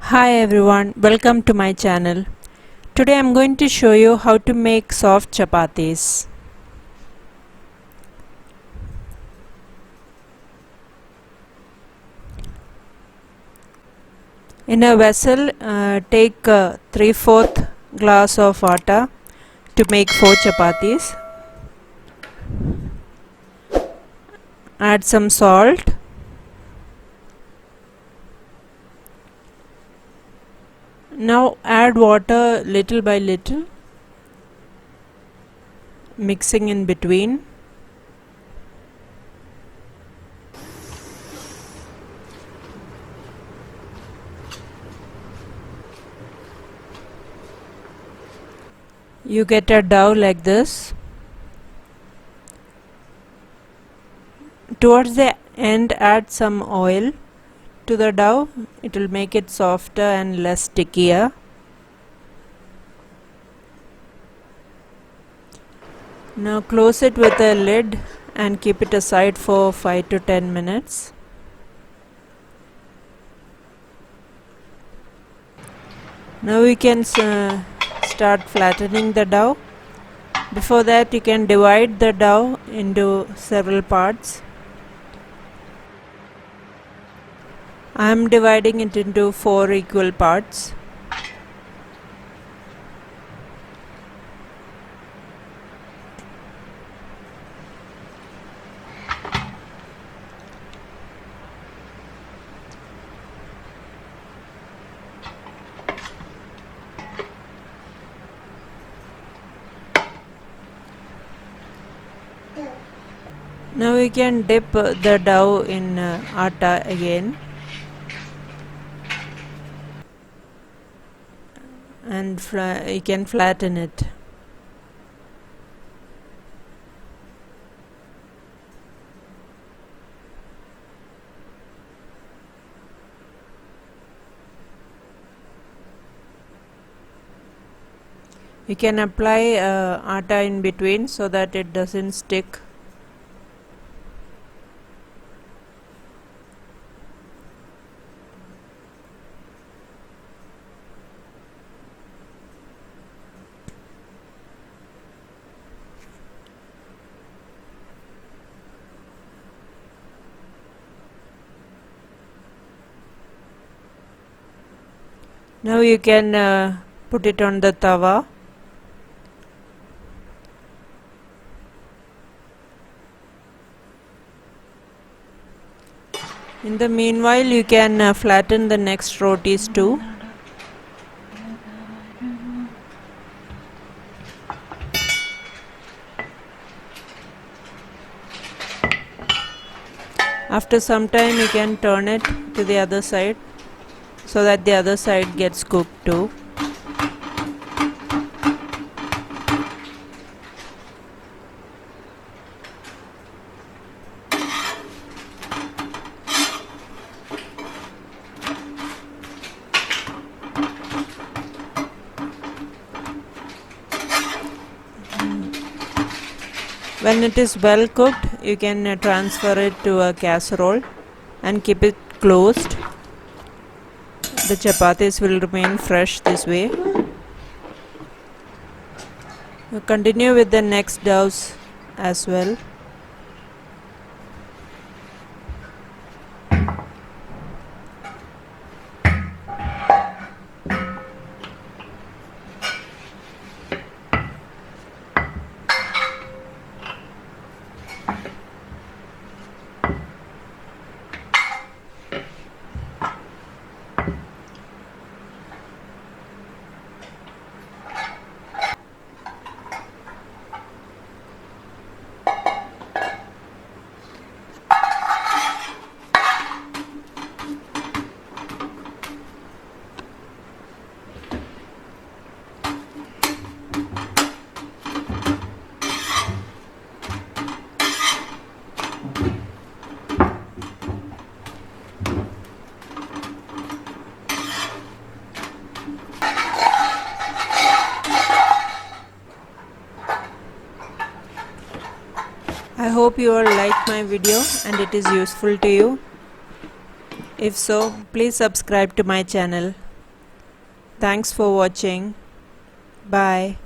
Hi everyone, welcome to my channel. Today I'm going to show you how to make soft chapatis. In a vessel, take 3/4 glass of atta to make 4 chapatis. Add some salt. Now add water little by little, mixing in between. You get a dough like this. Towards the end, add some oil to the dough. It will make it softer and less stickier. Now close it with a lid and keep it aside for 5 to 10 minutes. Now we can start flattening the dough. Before that, you can divide the dough into several parts. I am dividing it into 4 equal parts. Now we can dip the dough in atta again and you can flatten it. You can apply atta in between so that it doesn't stick. Now you can put it on the tawa. In the meanwhile, you can flatten the next rotis too. After some time, you can turn it to the other side so that the other side gets cooked too. When it is well cooked, you can transfer it to a casserole and keep it closed. The chapatis will remain fresh this way. You continue with the next doughs as well. I hope you all liked my video and it is useful to you. If so, please subscribe to my channel. Thanks for watching. Bye.